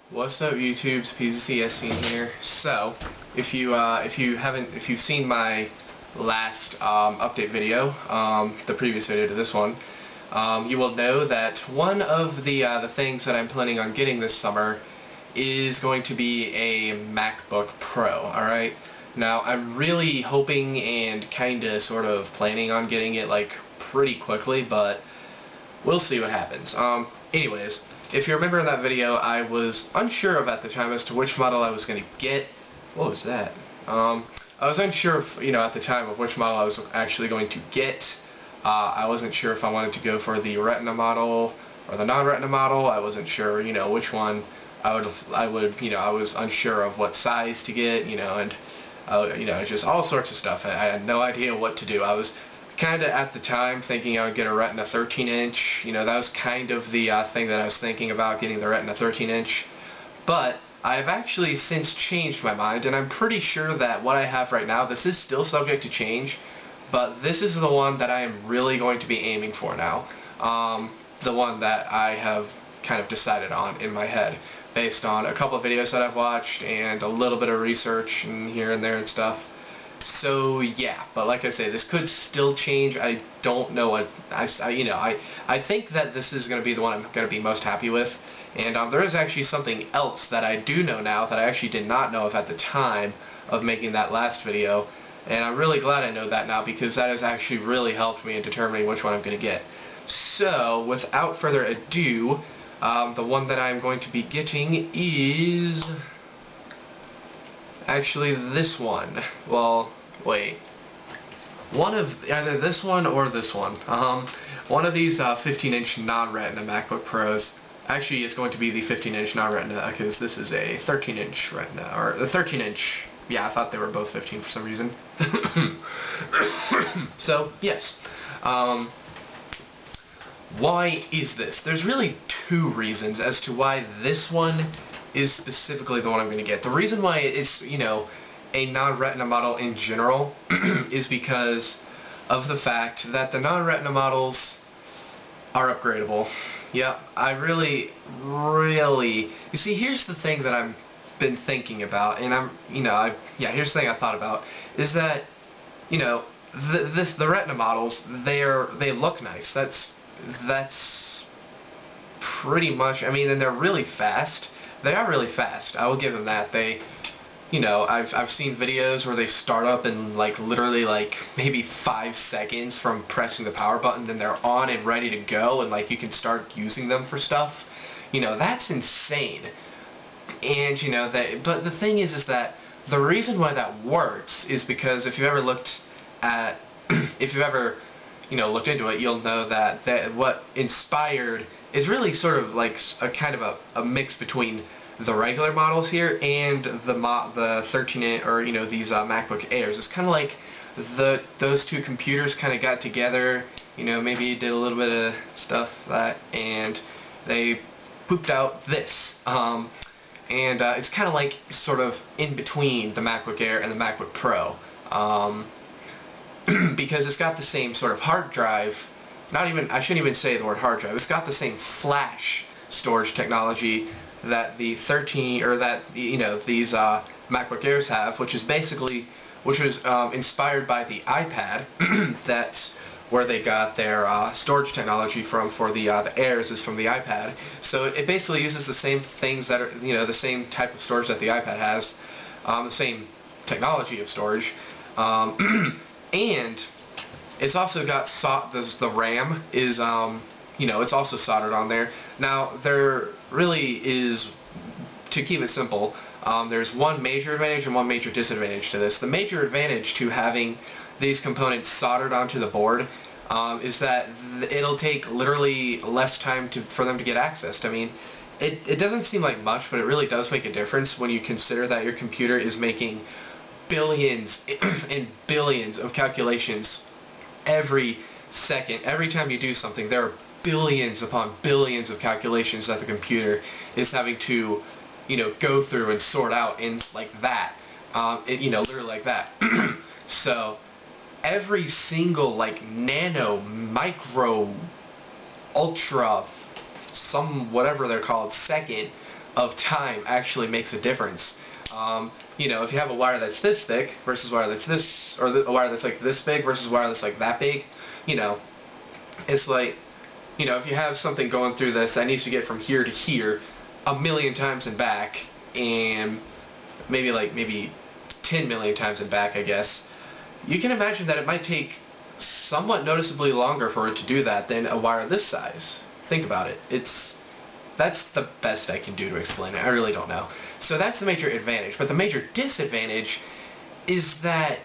What's up, YouTube's PZCSC here. So, if you've seen my last update video, the previous video to this one, you will know that one of the things that I'm planning on getting this summer is going to be a MacBook Pro. All right. Now, I'm really hoping and kinda sort of planning on getting it like pretty quickly, but we'll see what happens. Anyways, if you remember in that video, I was unsure of at the time as to which model I was going to get. What was that? I was unsure, at the time of which model I was actually going to get. I wasn't sure if I wanted to go for the Retina model or the non-Retina model. I wasn't sure, which one I was unsure of what size to get, and just all sorts of stuff. I had no idea what to do. I was kind of at the time thinking I would get a Retina 13-inch. That was kind of the thing that I was thinking about, getting the Retina 13-inch. But I've actually since changed my mind, and I'm pretty sure that what I have right now, this is still subject to change, but this is the one that I am really going to be aiming for now. The one that I have kind of decided on in my head, based on a couple of videos that I've watched and a little bit of research and here and there and stuff. So yeah, but like I say, this could still change. I don't know what I think that this is going to be the one I'm going to be most happy with. And there is actually something else that I do know now that I actually did not know of at the time of making that last video. And I'm really glad I know that now, because that has actually really helped me in determining which one I'm going to get. So without further ado, the one that I'm going to be getting is actually this one. Well, wait. One of either this one or this one. One of these 15-inch non-Retina MacBook Pros actually is going to be the 15-inch non-Retina, because this is a 13-inch Retina, or the 13-inch. Yeah, I thought they were both 15 for some reason. So yes. Why is this? There's really two reasons as to why this one is specifically the one I'm going to get. The reason why it's, a non-Retina model in general is because of the fact that the non-Retina models are upgradable. Yep, I really, you see, here's the thing that I've been thinking about, and here's the thing I thought about, is that, the Retina models, they look nice. That's pretty much, and they're really fast. They are really fast. I will give them that. They, I've seen videos where they start up in literally maybe 5 seconds from pressing the power button, then they're on and ready to go, and you can start using them for stuff. That's insane. And but the thing is that the reason why that works is because if you've ever looked at, looked into it, you'll know that what inspired is really sort of a kind of a mix between the regular models here and the 13-inch, or these MacBook Airs. It's kind of like those two computers kind of got together, maybe did a little bit of stuff and they pooped out this. And it's kind of sort of in between the MacBook Air and the MacBook Pro. Because it's got the same sort of hard drive, I shouldn't even say the word hard drive, it's got the same flash storage technology that the these MacBook Airs have, which was inspired by the iPad. That's where they got their storage technology from for the Airs, is from the iPad. So it basically uses the same things that are, the same type of storage that the iPad has, the same technology of storage. And it's also got the RAM is it's also soldered on there. Now there really is, to keep it simple, there's one major advantage and one major disadvantage to this. The major advantage to having these components soldered onto the board is that it'll take literally less time for them to get accessed. It doesn't seem like much, but it really does make a difference when you consider that your computer is making billions and billions of calculations every second. Every time you do something, there are billions upon billions of calculations that the computer is having to, go through and sort out in literally like that. So every single nano, micro, ultra, whatever they're called, second of time actually makes a difference. You know, if you have a wire that's this thick versus a wire that's this, or a wire that's like this big versus a wire that's like that big, you know, it's like, you know, if you have something going through this that needs to get from here to here a million times and back, and maybe 10 million times and back, I guess, you can imagine that it might take somewhat noticeably longer for it to do that than a wire this size. Think about it. That's the best I can do to explain it. I really don't know. So that's the major advantage. But the major disadvantage is that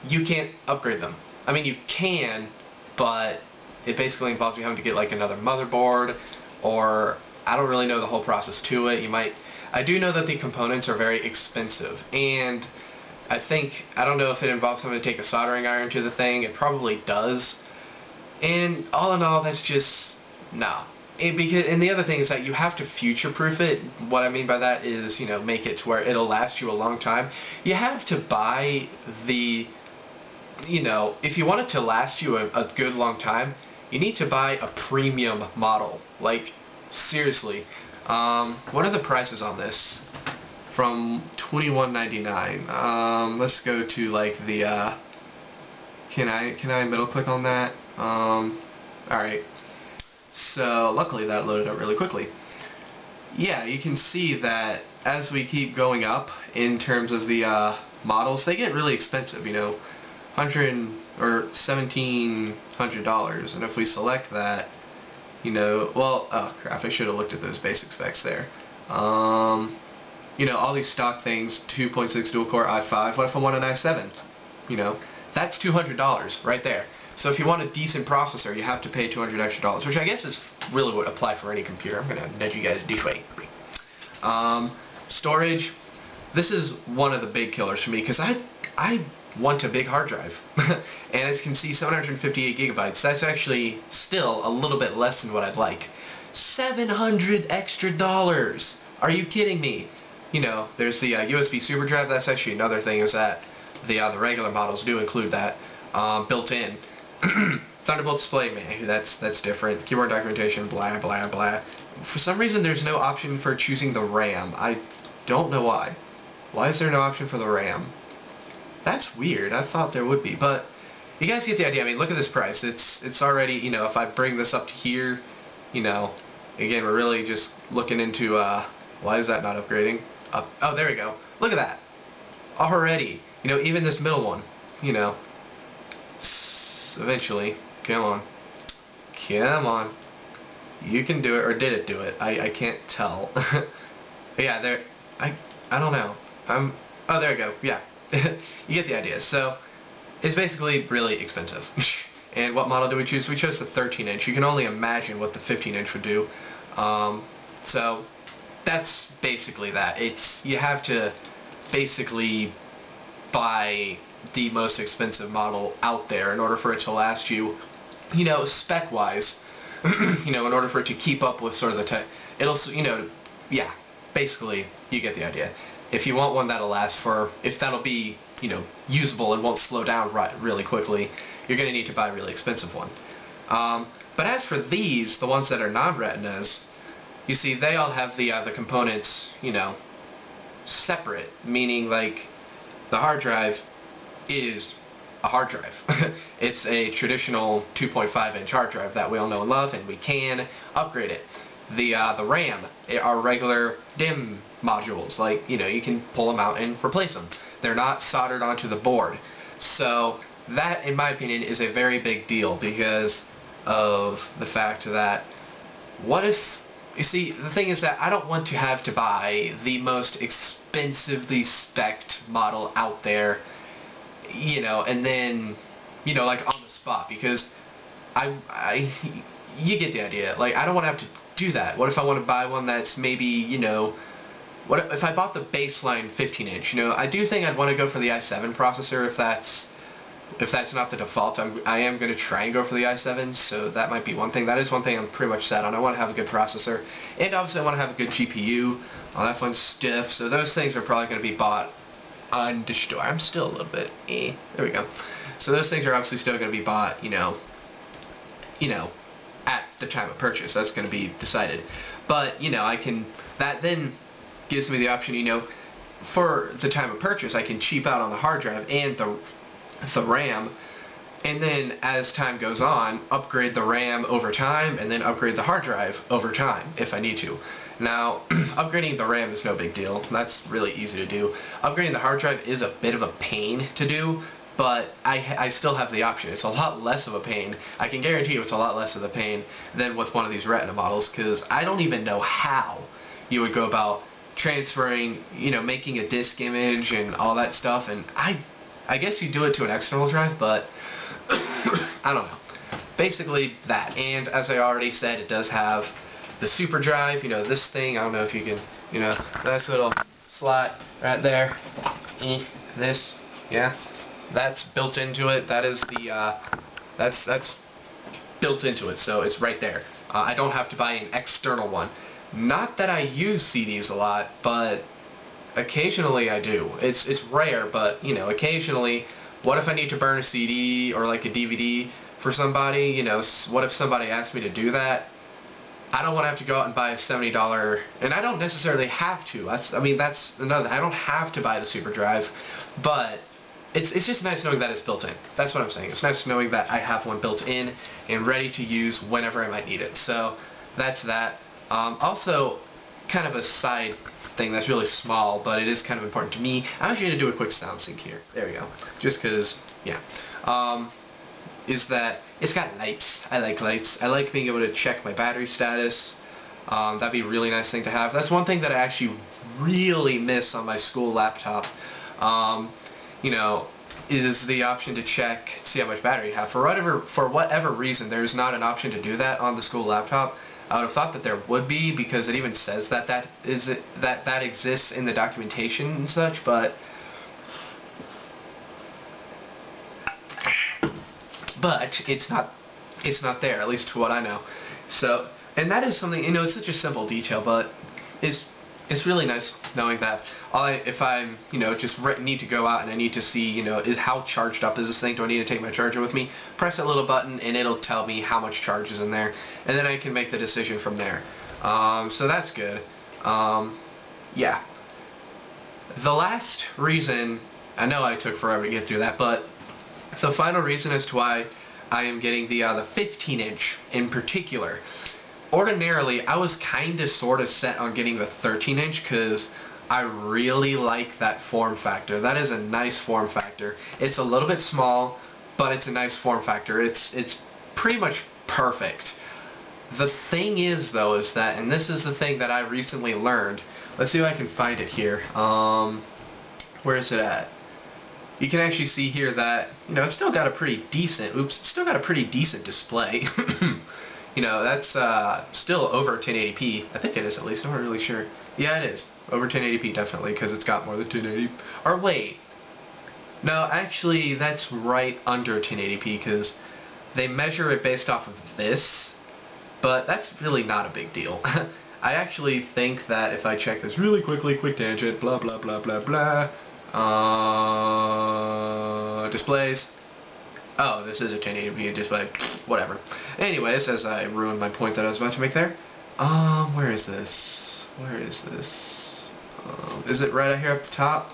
you can't upgrade them. I mean, you can, but it basically involves you having to get like another motherboard, or I don't really know the whole process to it. I do know that the components are very expensive, and I don't know if it involves having to take a soldering iron to the thing. It probably does. And all in all, that's just, no. And the other thing is that you have to future-proof it. What I mean by that is, you know, make it to where it'll last you a long time. You have to buy the, you know, if you want it to last you a good long time, you need to buy a premium model. Like, seriously. What are the prices on this? From $21.99. Let's go to like the, can I middle click on that? Alright. So luckily that loaded up really quickly. Yeah, you can see that as we keep going up in terms of the models, they get really expensive, you know, $1,700, and if we select that, you know, well, oh crap, I should have looked at those basic specs there. You know, all these stock things, 2.6 dual-core i5. What if I want an i7? You know, that's $200 right there. So if you want a decent processor, you have to pay $200 extra, which I guess is really would apply for any computer. I'm going to nudge you guys this way. Storage. This is one of the big killers for me because I want a big hard drive. And as you can see, 758 gigabytes. That's actually still a little bit less than what I'd like. $700 extra. Are you kidding me? You know, there's the USB super drive. That's actually another thing, is that the regular models do include that built in. Thunderbolt display, man, that's different. Keyboard documentation, blah blah blah. For some reason, there's no option for choosing the RAM. I don't know why. Why is there no option for the RAM? That's weird. I thought there would be, but you guys get the idea. I mean, look at this price. It's already, you know, if I bring this up to here, you know, again, we're really just looking into why is that not upgrading? Oh, there we go. Look at that. Already, you know, even this middle one, you know. Eventually, come on, you can do it, or did it do it? I can't tell. Yeah, there. I don't know. Oh, there we go. Yeah, you get the idea. So it's basically really expensive. And what model do we choose? We chose the 13-inch. You can only imagine what the 15-inch would do. So that's basically that. You have to basically buy the most expensive model out there in order for it to last you, you know, spec-wise, you know, in order for it to keep up with sort of the tech. It'll, you know, yeah, basically, you get the idea. If you want one that'll last for, if that'll be, you know, usable and won't slow down really quickly, you're going to need to buy a really expensive one. But as for these, the ones that are non-retinas, you see, they all have the components, you know, separate, meaning like the hard drive is a hard drive. It's a traditional 2.5-inch hard drive that we all know and love, and we can upgrade it. The RAM are regular DIMM modules, like, you know, you can pull them out and replace them. They're not soldered onto the board. So that, in my opinion, is a very big deal because of the fact that what if, you see, the thing is that I don't want to have to buy the most expensively spec'd model out there, you know, and then, you know, like on the spot, because you get the idea. Like, I don't want to have to do that. What if I want to buy one that's maybe, you know, what if I bought the baseline 15-inch? You know, I do think I'd want to go for the i7 processor if that's not the default. I am going to try and go for the i7, so that might be one thing. That is one thing I'm pretty much set on. I want to have a good processor, and obviously I want to have a good GPU. Oh, that one's stiff, so those things are probably going to be bought on the store. I'm still a little bit, there we go. So those things are obviously still going to be bought, you know, at the time of purchase. That's going to be decided. But, you know, I can, that then, gives me the option, you know, for the time of purchase, I can cheap out on the hard drive and the RAM, and then as time goes on, upgrade the RAM over time, and then upgrade the hard drive over time if I need to. Now, upgrading the RAM is no big deal. That's really easy to do. Upgrading the hard drive is a bit of a pain to do, but I still have the option. It's a lot less of a pain. I can guarantee you it's a lot less of a pain than with one of these Retina models, because I don't even know how you would go about transferring, you know, making a disk image and all that stuff, and I guess you do it to an external drive, but I don't know. Basically that, and as I already said, it does have the super drive, you know, this thing, I don't know if you can, you know, nice little slot right there, this, yeah, that's built into it. That is the, that's built into it, so it's right there. I don't have to buy an external one. Not that I use CDs a lot, but occasionally I do. It's rare, but, you know, occasionally, what if I need to burn a CD or like a DVD for somebody, you know, what if somebody asked me to do that? I don't want to have to go out and buy a $70, and I don't necessarily have to. That's another, I don't have to buy the super drive, but it's just nice knowing that it's built in. That's what I'm saying. It's nice knowing that I have one built in and ready to use whenever I might need it. So that's that. Also, kind of a side thing that's really small, but it is kind of important to me. I'm actually going to do a quick sound sync here. There we go. Just because, yeah. Is that it's got lights. I like lights. I like being able to check my battery status. That'd be a really nice thing to have. That's one thing that I actually really miss on my school laptop. You know, is the option to check, see how much battery you have. For whatever reason, there's not an option to do that on the school laptop. I would have thought that there would be, because it even says that exists in the documentation and such, but it's not there, at least to what I know. So, and that is something, you know, it's such a simple detail, but it's really nice knowing that if I'm, you know, just need to go out and I need to see, you know, how charged up is this thing? Do I need to take my charger with me? Press that little button and it'll tell me how much charge is in there, and then I can make the decision from there. So that's good. Yeah. The last reason, I know I took forever to get through that, but the final reason as to why I am getting the 15-inch in particular. Ordinarily, I was kind of sort of set on getting the 13-inch because I really like that form factor. That is a nice form factor. It's a little bit small, but it's a nice form factor. It's pretty much perfect. The thing is, though, is that, and this is the thing that I recently learned. Let's see if I can find it here. Where is it at? You can actually see here that, you know, it's still got a pretty decent, display. You know, that's still over 1080p. I think it is, at least. I'm not really sure. Yeah, it is. Over 1080p, definitely, because it's got more than 1080p. Or wait. No, actually, that's right under 1080p, because they measure it based off of this, but that's really not a big deal. I actually think that if I check this really quickly, quick tangent, blah, blah, blah, blah, blah, displays. Oh, this is a 1080p display. Whatever. Anyways, as I ruined my point that I was about to make there. Where is this? Where is this? Is it right out here up the top?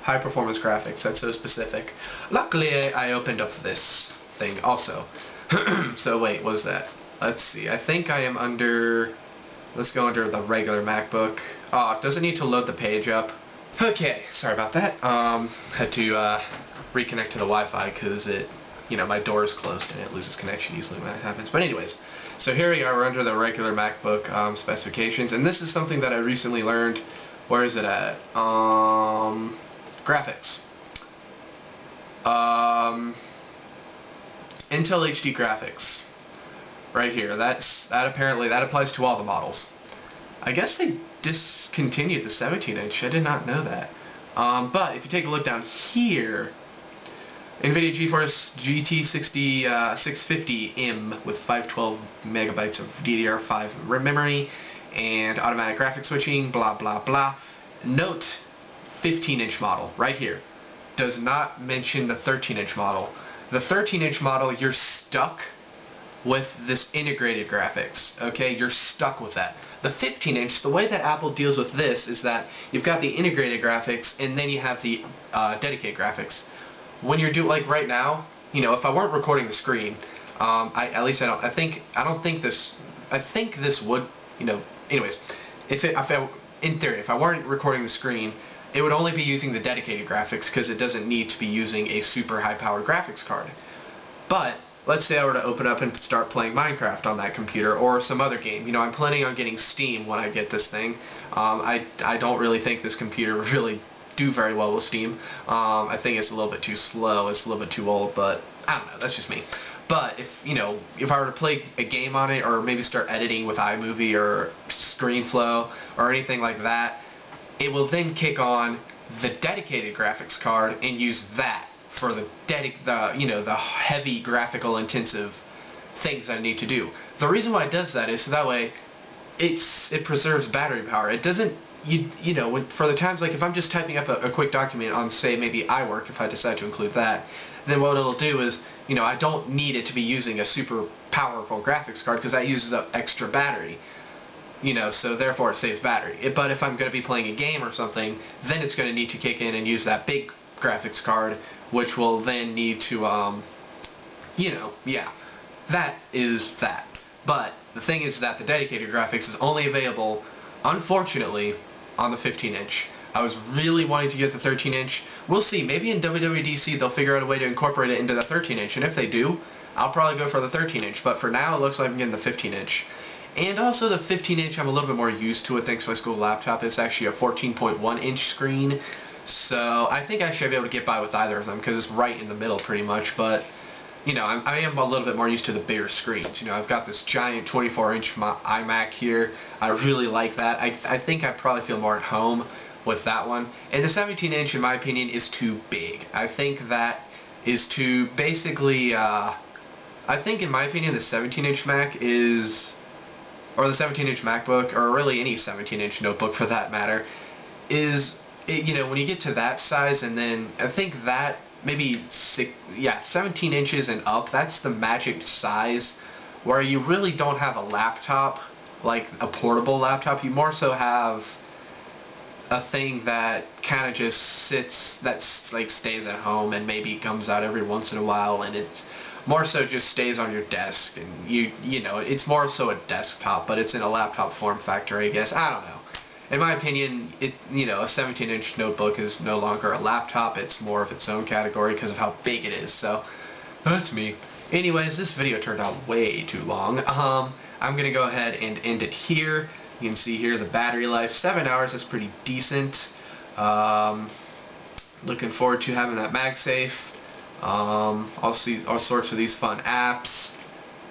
High performance graphics. That's so specific. Luckily, I opened up this thing also. So wait, what is that? Let's see. I think I am under. Let's go under the regular MacBook. Oh, does it need to load the page up? Okay, sorry about that. Had to reconnect to the Wi-Fi because you know, my door is closed and it loses connection easily when that happens. But anyways, so here we are, we're under the regular MacBook specifications, and this is something that I recently learned. Where is it at? Graphics. Intel HD graphics. Right here. That apparently applies to all the models. I guess they discontinued the 17-inch. I did not know that. But if you take a look down here, NVIDIA GeForce GT 650M with 512 megabytes of DDR5 memory and automatic graphic switching, blah blah blah. Note 15-inch model right here. Does not mention the 13-inch model. The 13-inch model, you're stuck with this integrated graphics. Okay, you're stuck with that. The 15-inch, the way that Apple deals with this is that you've got the integrated graphics and then you have the dedicated graphics. When you're doing, like right now, you know, if I weren't recording the screen, I think this would, you know, anyways, in theory, if I weren't recording the screen, it would only be using the dedicated graphics because it doesn't need to be using a super high-powered graphics card. But let's say I were to open up and start playing Minecraft on that computer or some other game. You know, I'm planning on getting Steam when I get this thing. I don't really think this computer would really do very well with Steam. I think it's a little bit too slow. It's a little bit too old, but I don't know. That's just me. But if I were to play a game on it, or maybe start editing with iMovie or ScreenFlow or anything like that, it will then kick on the dedicated graphics card and use that for the heavy graphical intensive things I need to do. The reason why it does that is so that way it preserves battery power. It doesn't, for the times, like if I'm just typing up a quick document on, say, maybe iWork, if I decide to include that, then what it'll do is, I don't need it to be using a super powerful graphics card because that uses up extra battery. So therefore it saves battery. But if I'm going to be playing a game or something, then it's going to need to kick in and use that big graphics card, which will then need to, that is that. But the thing is that the dedicated graphics is only available, unfortunately, on the 15-inch. I was really wanting to get the 13-inch. We'll see. Maybe in WWDC they'll figure out a way to incorporate it into the 13-inch, and if they do, I'll probably go for the 13-inch. But for now, it looks like I'm getting the 15-inch. And also the 15-inch, I'm a little bit more used to it thanks to my school laptop. It's actually a 14.1-inch screen, so I think I should be able to get by with either of them because it's right in the middle pretty much. But I am a little bit more used to the bigger screens. I've got this giant 24-inch iMac here. I really like that. I think I probably feel more at home with that one. And the 17-inch, in my opinion, is too big. I think that is too, basically, I think in my opinion the 17-inch Mac is, or the 17-inch MacBook, or really any 17-inch notebook for that matter, is, when you get to that size, and then I think that maybe 17 inches and up, that's the magic size where you really don't have a laptop, like a portable laptop. You more so have a thing that kind of just sits, that's like stays at home and maybe comes out every once in a while, and it's more so just stays on your desk, and it's more so a desktop, but it's in a laptop form factor, I guess. I don't know. In my opinion, a 17-inch notebook is no longer a laptop. It's more of its own category because of how big it is. So that's me. Anyways, this video turned out way too long. I'm gonna go ahead and end it here. You can see here the battery life, 7 hours. That's pretty decent. Looking forward to having that MagSafe. I'll see all sorts of these fun apps.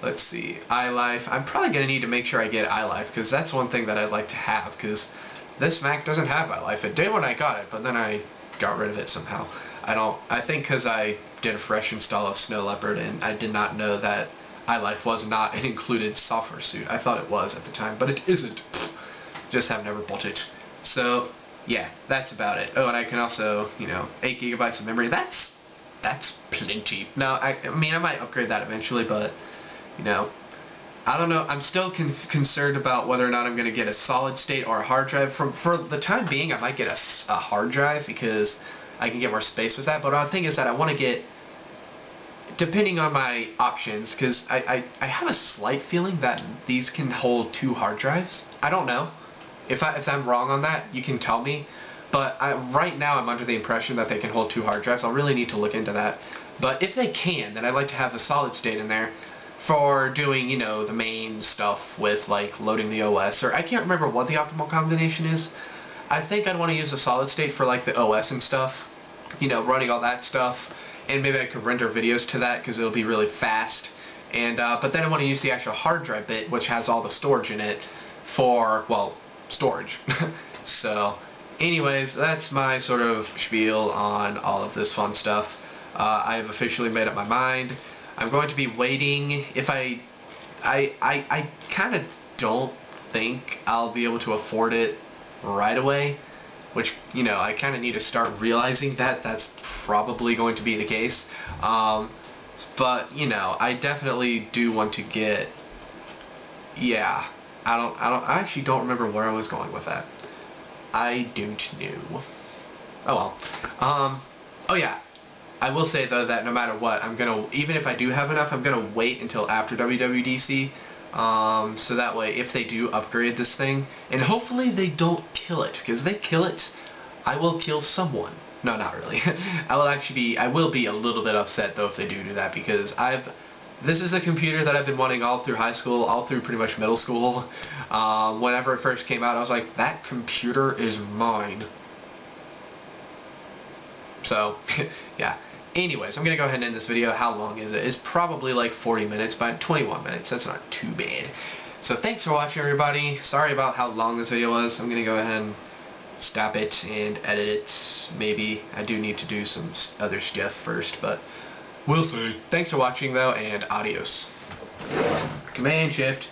Let's see, iLife. I'm probably going to need to make sure I get iLife because that's one thing that I'd like to have, because this Mac doesn't have iLife. It did when I got it, but then I got rid of it somehow. I think because I did a fresh install of Snow Leopard and I did not know that iLife was not an included software suite. I thought it was at the time, but it isn't. Just have never bought it. So, yeah, that's about it. Oh, and I can also, 8 gigabytes of memory. That's plenty. Now, I mean, I might upgrade that eventually, but I don't know. I'm still concerned about whether or not I'm going to get a solid state or a hard drive. For the time being, I might get a hard drive because I can get more space with that. But the thing is that I want to get, depending on my options, because I have a slight feeling that these can hold 2 hard drives. I don't know. If I'm wrong on that, you can tell me. But right now I'm under the impression that they can hold 2 hard drives. I'll really need to look into that. But if they can, then I'd like to have the solid state in there for doing, the main stuff with, like, loading the OS. Or I can't remember what the optimal combination is. I think I'd want to use a solid state for, like, the OS and stuff. Running all that stuff. And maybe I could render videos to that because it'll be really fast. And but then I want to use the actual hard drive bit, which has all the storage in it for, well, storage. So, anyways, that's my sort of spiel on all of this fun stuff. I have officially made up my mind. I'm going to be waiting. If I kind of don't think I'll be able to afford it right away, which, I kind of need to start realizing that that's probably going to be the case. But, you know, I definitely do want to get, yeah, I actually don't remember where I was going with that. I don't know. Oh well. Oh yeah. I will say though that no matter what, even if I do have enough, I'm gonna wait until after WWDC. So that way, if they do upgrade this thing, and hopefully they don't kill it, because if they kill it, I will kill someone. No, not really. I will be a little bit upset though if they do that, because this is a computer that I've been wanting all through high school, all through pretty much middle school. Whenever it first came out, I was like, that computer is mine. So, yeah. Anyways, I'm going to go ahead and end this video. How long is it? It's probably like 40 minutes, but 21 minutes. That's not too bad. So thanks for watching, everybody. Sorry about how long this video was. I'm going to go ahead and stop it and edit it. Maybe I do need to do some other stuff first, but we'll see. Thanks for watching, though, and adios. Command Shift.